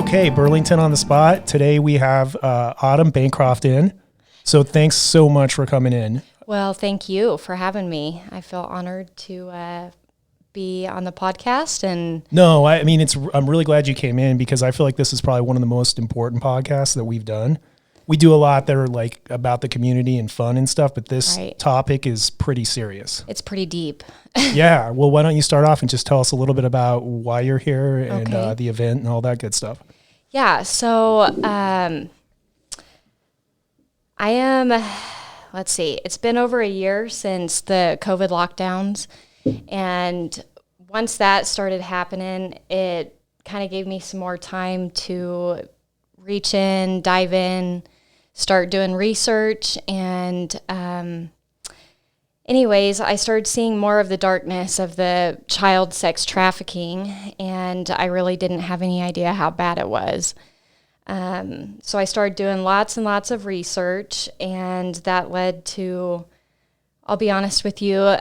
Okay, Burlington on the spot. Today we have Autumn Bancroft in. So thanks so much for coming in. Well, thank you for having me. I feel honored to be on the podcast. And No, I mean, I'm really glad you came in because I feel like this is probably one of the most important podcasts that we've done. We do a lot that are like about the community and fun and stuff, but this topic is pretty serious. It's pretty deep. Yeah. Well, why don't you start off and just tell us a little bit about why you're here and the event and all that good stuff. Yeah. So I am, let's see, it's been over a year since the COVID lockdowns. And once that started happening, it kind of gave me some more time to reach in, dive in, start doing research. And anyways, I started seeing more of the darkness of the child sex trafficking, and I really didn't have any idea how bad it was. So I started doing lots and lots of research, and that led to, I'll be honest with you,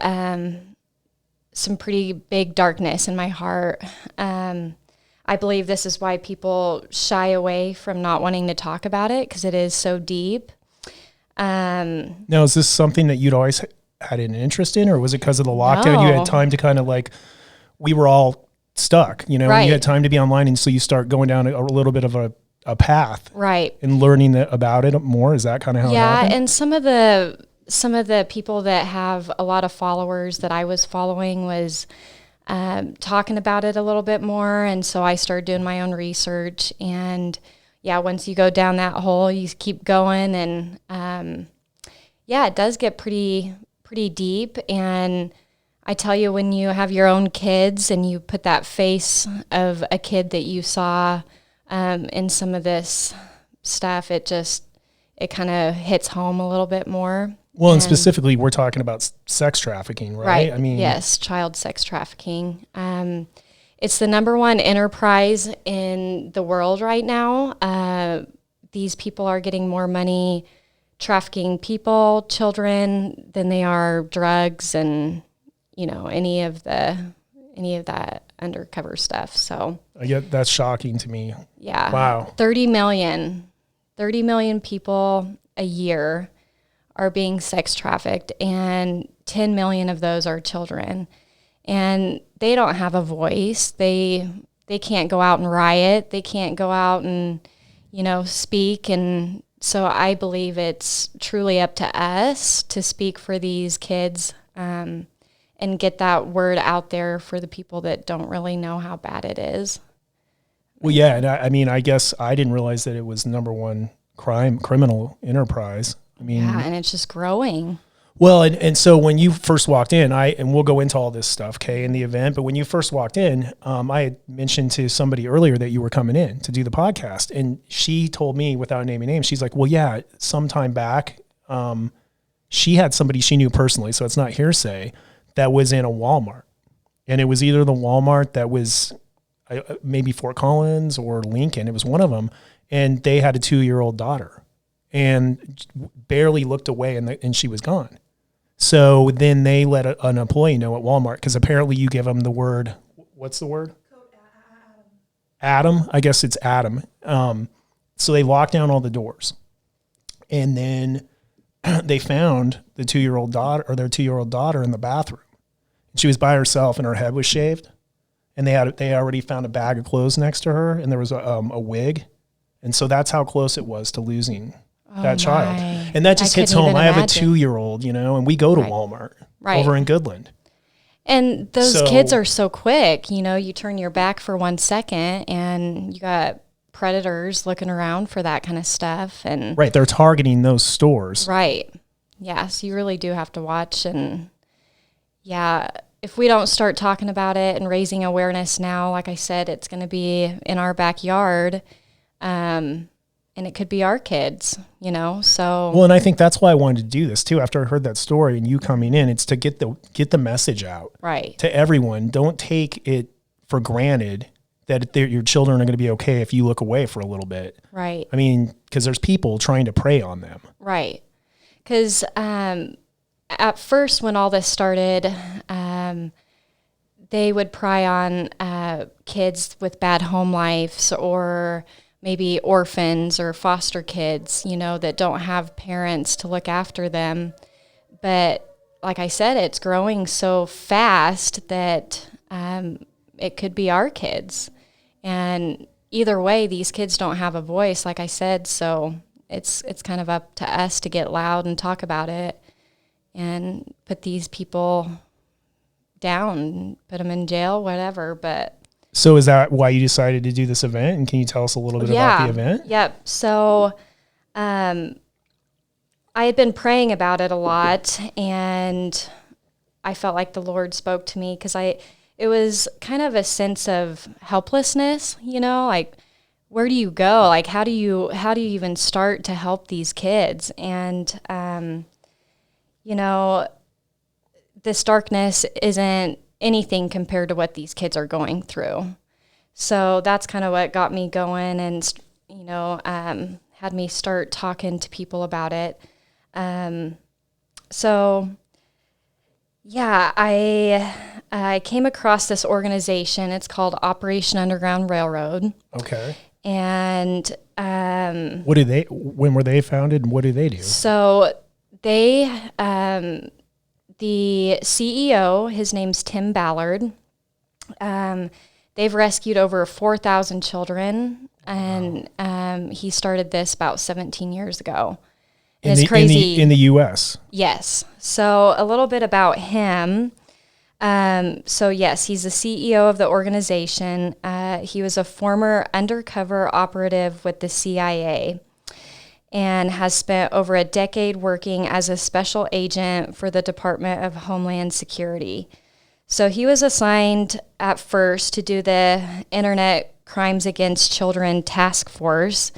some pretty big darkness in my heart. I believe this is why people shy away from not wanting to talk about it, because it is so deep. Now, is this something that you'd always had an interest in, or was it because of the lockdown? You had time to kind of like, we were all stuck, you know, you had time to be online, and so you start going down a little bit of a path. Right. And learning about it more. Is that kind of how it happened? And some of the people that have a lot of followers that I was following was talking about it a little bit more. And so I started doing my own research. And yeah, once you go down that hole, you keep going. And it does get pretty deep. And I tell you, when you have your own kids and you put that face of a kid that you saw in some of this stuff, it kind of hits home a little bit more. Well, and specifically, we're talking about sex trafficking, right? Right. I mean, yes, child sex trafficking. It's the number one enterprise in the world right now. These people are getting more money trafficking people, children, than they are drugs and, you know, any of that undercover stuff. So that's shocking to me. Yeah. Wow. 30 million people a year are being sex trafficked, and 10 million of those are children. And they don't have a voice. They can't go out and riot. They can't go out and, you know, speak. And so I believe it's truly up to us to speak for these kids and get that word out there for the people that don't really know how bad it is. Well, yeah, and I mean, I guess I didn't realize that it was number one criminal enterprise. I mean, yeah, and it's just growing. Well, and so when you first walked in, and we'll go into all this stuff, Kay, in the event, but when you first walked in, I had mentioned to somebody earlier that you were coming in to do the podcast, and she told me, without naming names, she's like, well, yeah, sometime back, she had somebody she knew personally, so it's not hearsay, that was in a Walmart. And it was either the Walmart that was maybe Fort Collins or Lincoln. It was one of them. And they had a 2-year-old daughter and barely looked away, and she was gone. So then they let an employee know at Walmart, because apparently you give them the word, what's the word? Adam. I guess it's Adam. So they locked down all the doors. And then they found the 2-year-old daughter, or their 2-year-old daughter, in the bathroom. She was by herself and her head was shaved. And they already found a bag of clothes next to her, and there was a wig. And so that's how close it was to losing that child. And that just hits home. I have a 2-year-old, you know, and we go to Walmart over in Goodland. And those kids are so quick, you know, you turn your back for 1 second and you got predators looking around for that kind of stuff. And right. They're targeting those stores. Right. Yeah. So you really do have to watch. And yeah, if we don't start talking about it and raising awareness now, like I said, it's going to be in our backyard. And it could be our kids, you know, so. Well, and I think that's why I wanted to do this too. After I heard that story and you coming in, it's to get the message out to everyone. Don't take it for granted that your children are going to be okay if you look away for a little bit. Right. I mean, because there's people trying to prey on them. Right. Because at first when all this started, they would pry on kids with bad home lives, or maybe orphans or foster kids, that don't have parents to look after them. But like I said, it's growing so fast that it could be our kids. And either way, these kids don't have a voice, like I said, so it's kind of up to us to get loud and talk about it and put these people down, put them in jail, whatever. But so is that why you decided to do this event? And can you tell us a little bit about the event? Yep. So I had been praying about it a lot, and I felt like the Lord spoke to me because it was kind of a sense of helplessness, like, where do you go? Like, how do you even start to help these kids? And, this darkness isn't anything compared to what these kids are going through. So that's kind of what got me going and, had me start talking to people about it. I came across this organization. It's called Operation Underground Railroad. Okay. And when were they founded, and what do they do? So they, the CEO, his name's Tim Ballard. They've rescued over 4,000 children, and he started this about 17 years ago. It's crazy. In the U.S.? Yes. So a little bit about him. So yes, he's the CEO of the organization. He was a former undercover operative with the CIA and has spent over a decade working as a special agent for the Department of Homeland Security. So he was assigned at first to do the Internet Crimes Against Children Task Force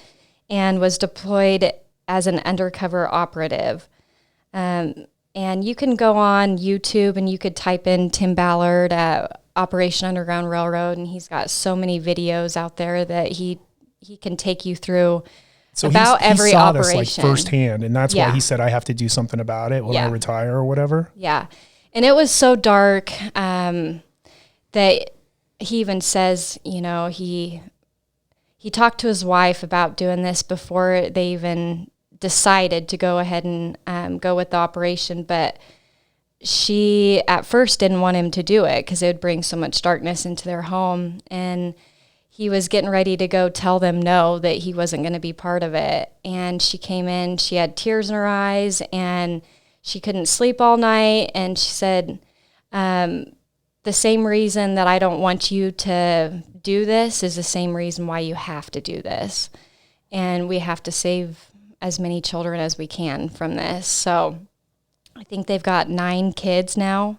and was deployed as an undercover operative. And you can go on YouTube and you could type in Tim Ballard at Operation Underground Railroad, and he's got so many videos out there that he can take you through about every operation. This like firsthand, and that's why he said, I have to do something about it when I retire or whatever. Yeah. And it was so dark that he even says, he talked to his wife about doing this before they even decided to go ahead and go with the operation, but she at first didn't want him to do it because it would bring so much darkness into their home, and he was getting ready to go tell them no, that he wasn't going to be part of it. And she came in, she had tears in her eyes, and she couldn't sleep all night, and she said, the same reason that I don't want you to do this is the same reason why you have to do this, and we have to save as many children as we can from this. So I think they've got 9 kids now.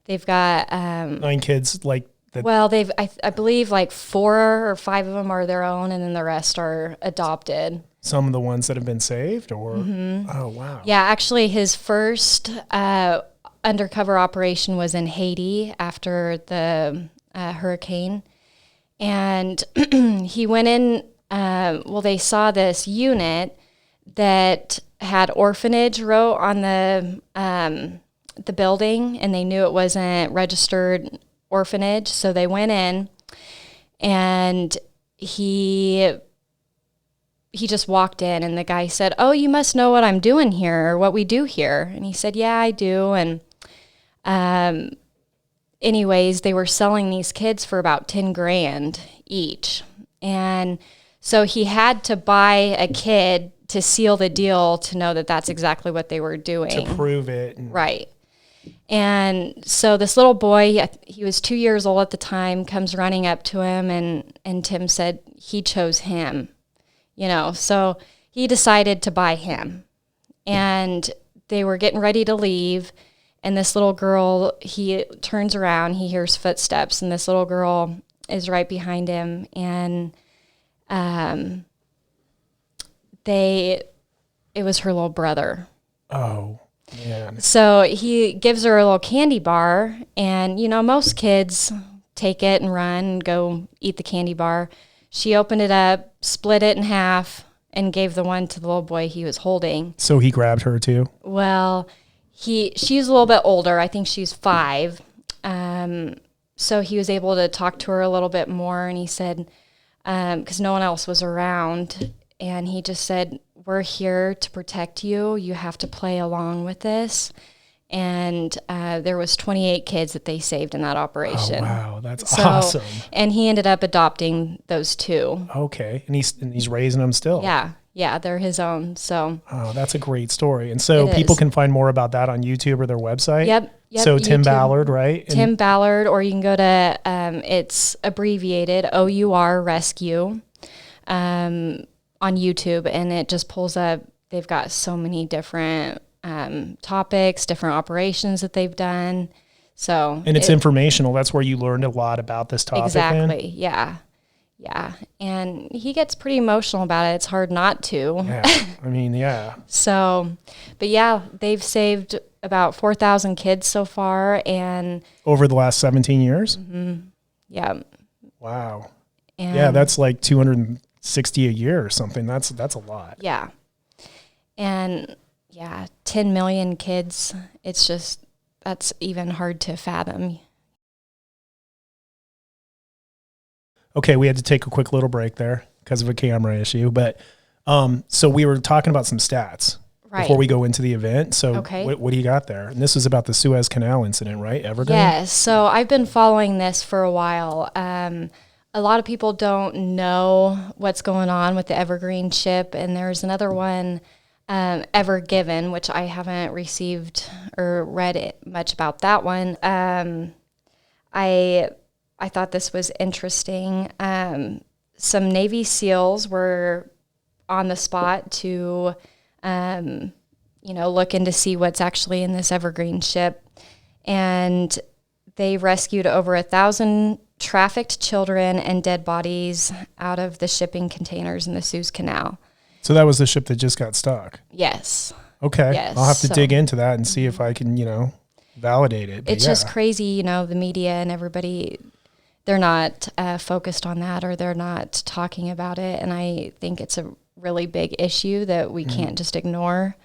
They've got 9 kids, like that. Well, I believe like 4 or 5 of them are their own, and then the rest are adopted. Some of the ones that have been saved, or oh wow, yeah. Actually, his first undercover operation was in Haiti after the hurricane, and he went in. They saw this unit that had orphanage wrote on the building, and they knew it wasn't registered orphanage, so they went in, and he just walked in, and the guy said, "Oh, you must know what I'm doing here, or what we do here." And he said, "Yeah, I do." And anyways, they were selling these kids for about 10 grand each, and so he had to buy a kid to seal the deal to know that that's exactly what they were doing. To prove it. Right. And so this little boy, he was 2 years old at the time, comes running up to him, and Tim said he chose him, so he decided to buy him. And they were getting ready to leave, and this little girl, he turns around, he hears footsteps, and this little girl is right behind him, and it was her little brother. Oh, man. So he gives her a little candy bar, and, most kids take it and run and go eat the candy bar. She opened it up, split it in half, and gave the one to the little boy he was holding. So he grabbed her too? Well, she's a little bit older. I think she's 5. so he was able to talk to her a little bit more, and he said, because no one else was around, and he just said, we're here to protect you. You have to play along with this. And there was 28 kids that they saved in that operation. Oh, wow. That's awesome. And he ended up adopting those 2. Okay. And he's raising them still. Yeah. Yeah, they're his own. So. Oh, that's a great story. And so people can find more about that on YouTube or their website? Yep. So Tim Ballard, right? Tim Ballard, or you can go to, it's abbreviated, OUR Rescue on YouTube, and it just pulls up, they've got so many different topics, different operations that they've done. So. And it's informational. That's where you learned a lot about this topic. Exactly. Yeah. Yeah. And he gets pretty emotional about it. It's hard not to. Yeah. I mean, yeah. So, but yeah, they've saved about 4,000 kids so far, and over the last 17 years. Mm-hmm. Yeah. Wow. And yeah, that's like 260 a year or something. That's a lot. Yeah. And yeah, 10 million kids. It's just, that's even hard to fathom. Okay, we had to take a quick little break there because of a camera issue, but so we were talking about some stats before we go into the event. So what do you got there? And this was about the Suez Canal incident, right? Evergreen? Yes. So I've been following this for a while. A lot of people don't know what's going on with the Evergreen ship, and there's another one, Ever Given, which I haven't received or read much about that one. I thought this was interesting. Some Navy SEALs were on the spot to, look in to see what's actually in this Evergreen ship. And they rescued over 1,000 trafficked children and dead bodies out of the shipping containers in the Suez Canal. So that was the ship that just got stuck? Yes. Okay. Yes. I'll have to dig into that and see if I can, validate it. But it's just crazy, the media and everybody, they're not focused on that, or they're not talking about it. And I think it's a really big issue that we can't just ignore.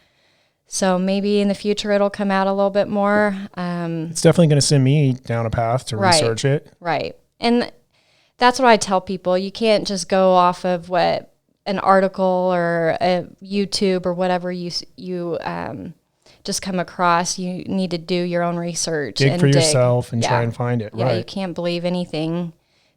So maybe in the future it'll come out a little bit more. It's definitely going to send me down a path to research it. Right. And that's what I tell people. You can't just go off of what an article or a YouTube or whatever you just come across. You need to do your own research. Dig for yourself and try and find it. Yeah, you can't believe anything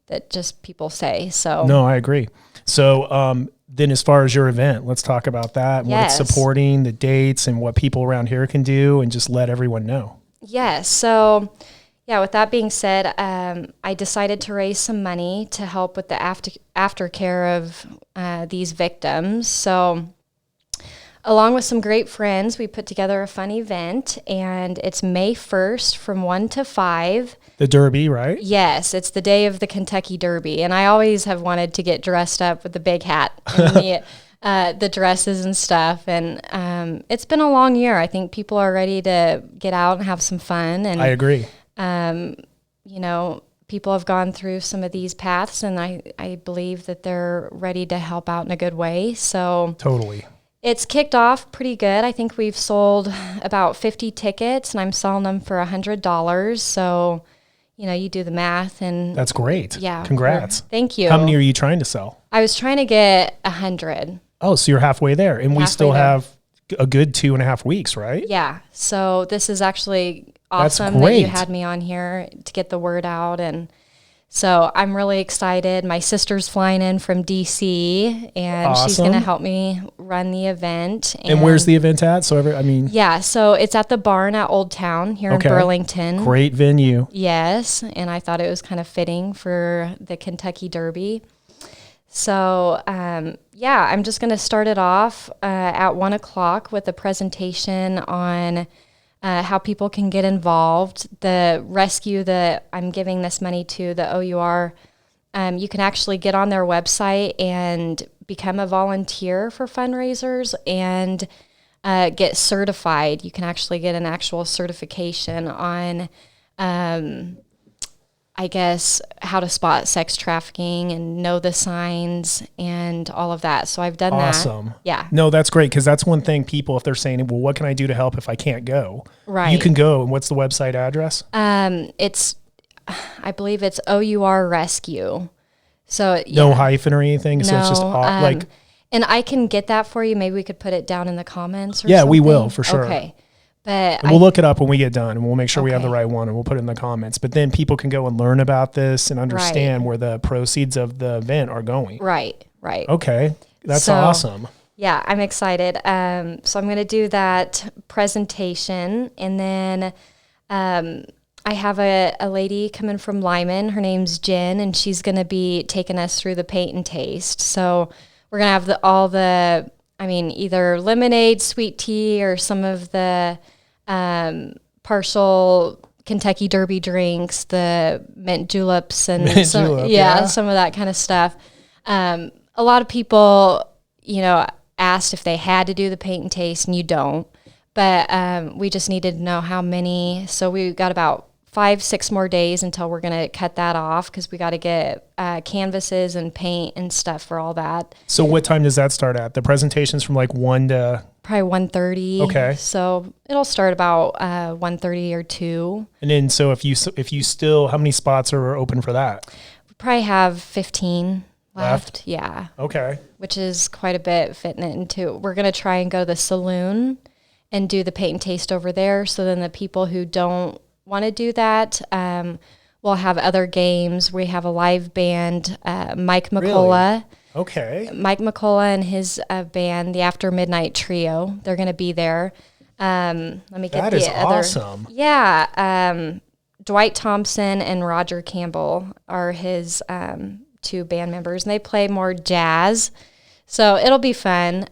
that just people say. So no, I agree. So then as far as your event, let's talk about that, and what it's supporting, the dates, and what people around here can do, and just let everyone know. Yes. So with that being said, I decided to raise some money to help with the aftercare of these victims. So along with some great friends, we put together a fun event, and it's May 1st from 1 to 5. The Derby, right? Yes, it's the day of the Kentucky Derby, and I always have wanted to get dressed up with the big hat and the dresses and stuff, and it's been a long year. I think people are ready to get out and have some fun. And I agree. People have gone through some of these paths, and I believe that they're ready to help out in a good way. So totally. It's kicked off pretty good. I think we've sold about 50 tickets, and I'm selling them for $100. So, you do the math, and that's great. Yeah. Congrats. Thank you. How many are you trying to sell? I was trying to get 100. Oh, so you're halfway there, and we still have a good 2.5 weeks, right? Yeah. So this is actually awesome that you had me on here to get the word out. And so I'm really excited. My sister's flying in from DC, and she's going to help me run the event. And where's the event at? So so it's at the barn at Old Town here in Burlington. Great venue. Yes. And I thought it was kind of fitting for the Kentucky Derby. So, I'm just going to start it off at 1 o'clock with a presentation on how people can get involved. The rescue that I'm giving this money to, the OUR, you can actually get on their website and become a volunteer for fundraisers and get certified. You can actually get an actual certification on how to spot sex trafficking and know the signs and all of that. So I've done that. Awesome. Yeah. No, that's great, because that's one thing people, if they're saying, well, what can I do to help if I can't go? Right. You can go. And what's the website address? It's I believe it's OUR Rescue. So no hyphen or anything. So it's just like, and I can get that for you. Maybe we could put it down in the comments. Or yeah, something. we will for sure. Okay. But we'll look it up when we get done, and we'll make sure we have the Okay. right one, and we'll put it in the comments. But then people can go and learn about this and understand where the proceeds of the event are going. Right. Okay. That's So, awesome. Yeah, I'm excited. So I'm going to do that presentation, and then I have a lady coming from Lyman. Her name's Jen, and she's going to be taking us through the paint and taste. So we're going to have either lemonade, sweet tea, or some of the partial Kentucky Derby drinks, the mint juleps, and some of that kind of stuff. A lot of people, asked if they had to do the paint and taste, and you don't. But we just needed to know how many. So we got about 5-6 more days until we're going to cut that off, because we got to get canvases and paint and stuff for all that. So what time does that start at? The presentation's from like 1 to... Probably 1:30. Okay. So it'll start about 1:30 or 2. And then so if you still, how many spots are open for that? We probably have 15 left. Yeah. Okay. Which is quite a bit fitting it into. We're going to try and go to the saloon and do the paint and taste over there. So then the people who don't want to do that, we'll have other games. We have a live band, Mike McCullough. Really? Okay. Mike McCullough and his band, the After Midnight Trio. They're going to be there. Let me get that is awesome. Yeah. Dwight Thompson and Roger Campbell are his 2 band members, and they play more jazz. So it'll be fun.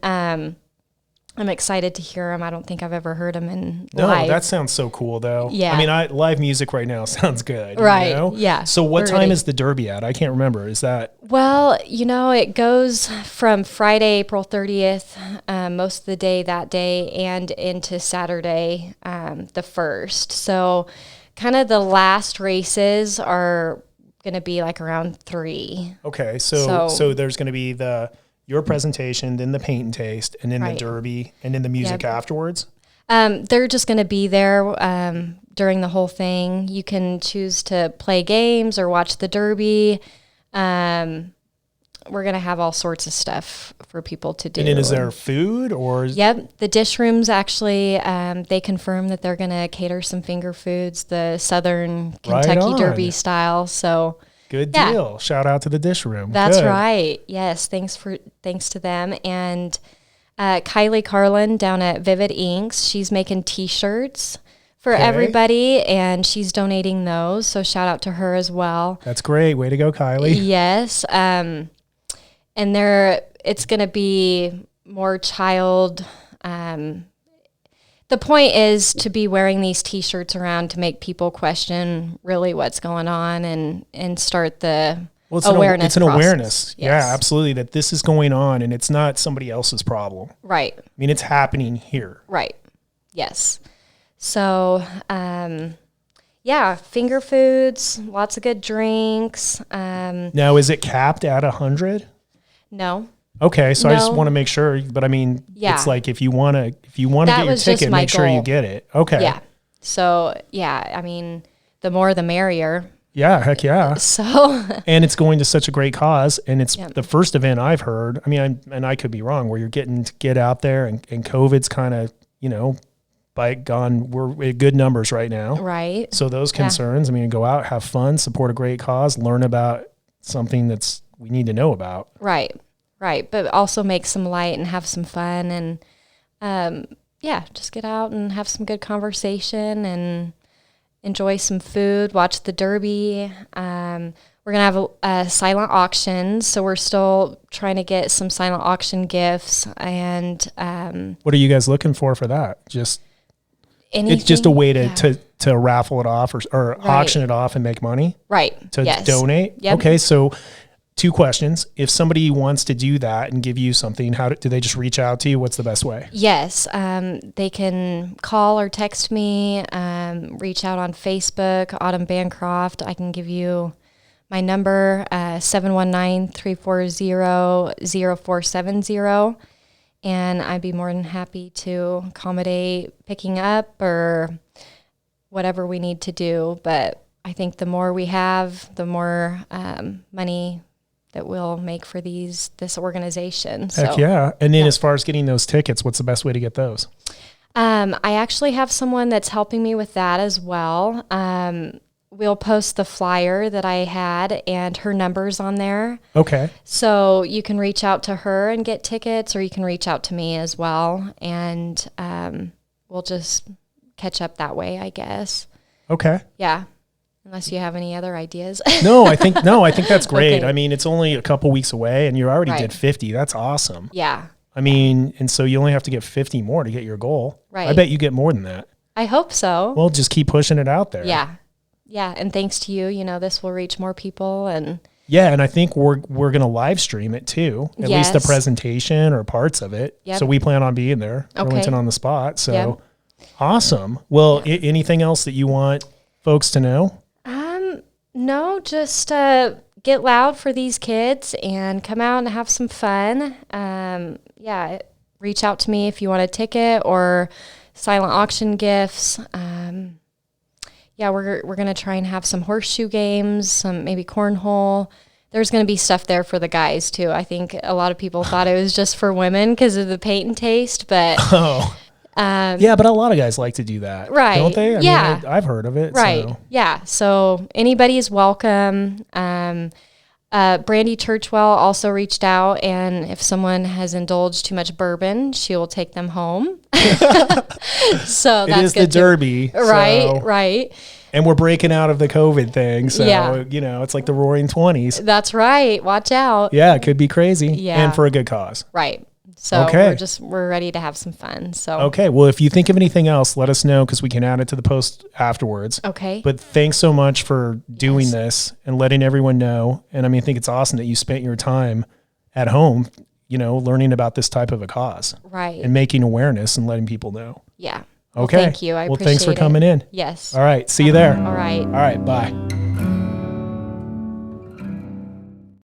I'm excited to hear them. I don't think I've ever heard them in live. No, that sounds so cool, though. Yeah. I mean, live music right now sounds good. Right. You know? Yeah. So what time is the Derby at? I can't remember. Is that... Well, it goes from Friday, April 30th, most of the day that day, and into Saturday, the 1st. So kind of the last races are going to be like around 3. Okay. So there's going to be your presentation, then the paint and taste, and then the Derby, and then the music afterwards? They're just going to be there during the whole thing. You can choose to play games or watch the Derby. We're going to have all sorts of stuff for people to do. And then is there food or? Yep. The dish rooms actually, they confirm that they're going to cater some finger foods, the Southern Kentucky Derby style. So good deal. Shout out to the dish room. That's right. Yes. Thanks to them. And Kylie Carlin down at Vivid Inks, she's making T-shirts for everybody, and she's donating those. So shout out to her as well. That's great. Way to go, Kylie. Yes. And it's going to be more child. The point is to be wearing these T-shirts around to make people question really what's going on and start the awareness. It's an awareness. Yes. Yeah, absolutely. That this is going on and it's not somebody else's problem. Right. I mean, it's happening here. Right. Yes. So, finger foods, lots of good drinks. Now, is it capped at 100? No. Okay, so I just want to make sure, but I mean, it's like if you want to get your ticket, make sure you get it. Okay. Yeah. So, I mean, the more the merrier. Yeah, heck yeah. So, and it's going to such a great cause, and it's the first event I've heard. I mean, I could be wrong, where you're getting to get out there, and COVID's kind of, we're at good numbers right now. Right. So those concerns, I mean, go out, have fun, support a great cause, learn about something we need to know about. Right. Right. But also make some light and have some fun and, just get out and have some good conversation and enjoy some food, watch the Derby. We're going to have a silent auction. So we're still trying to get some silent auction gifts. And what are you guys looking for that? Just anything? It's just a way to raffle it off or auction it off and make money? Right. To donate? Yep. Okay. So 2 questions. If somebody wants to do that and give you something, do they just reach out to you? What's the best way? Yes. They can call or text me, reach out on Facebook, Autumn Bancroft. I can give you my number, 719-340-0470. And I'd be more than happy to accommodate picking up or whatever we need to do. But I think the more we have, the more money that we'll make for this organization. Heck yeah. And then as far as getting those tickets, what's the best way to get those? I actually have someone that's helping me with that as well. We'll post the flyer that I had and her number's on there. Okay. So you can reach out to her and get tickets, or you can reach out to me as well. And we'll just catch up that way, I guess. Okay. Yeah. Unless you have any other ideas. No, I think that's great. Okay. I mean, it's only a couple weeks away and you already Right. did 50. That's awesome. Yeah. I mean, and so you only have to get 50 more to get your goal. Right. I bet you get more than that. I hope so. Well, just keep pushing it out there. Yeah. Yeah. And thanks to you, this will reach more people. And Yeah, and I think we're going to live stream it too, at least the Yes. presentation or parts of it. Yep. So we plan on being there, Okay. Burlington on the spot. So Yep. awesome. Well, anything else that you want folks to know? No, just get loud for these kids and come out and have some fun. Yeah, reach out to me if you want a ticket or silent auction gifts. Yeah, we're going to try and have some horseshoe games, some maybe cornhole. There's going to be stuff there for the guys too. I think a lot of people thought it was just for women because of the paint and taste, but Oh. Yeah, but a lot of guys like to do that. Right. Don't they? I Yeah. mean, I've heard of it. right. So. Yeah. So anybody is welcome. Brandy Churchwell also reached out, and if someone has indulged too much bourbon, she will take them home. So It that's is good the too. Derby. Right, so- right. And we're breaking out of the COVID thing. So, Yeah. it's like the roaring 20s. That's right. Watch out. Yeah, it could be crazy. Yeah. And for a good cause. Right. So Okay. we're ready to have some fun. So Okay. Well, if you think of anything else, let us know because we can add it to the post afterwards. Okay. But thanks so much for doing this and letting everyone know. And I mean, I think it's awesome that you spent your time at home, learning about this type of a cause Right. and making awareness and letting people know. Yeah. Okay. Well, thank you. I Well, appreciate thanks for it. coming in. Yes. All right. See you there. All right. All right. Bye.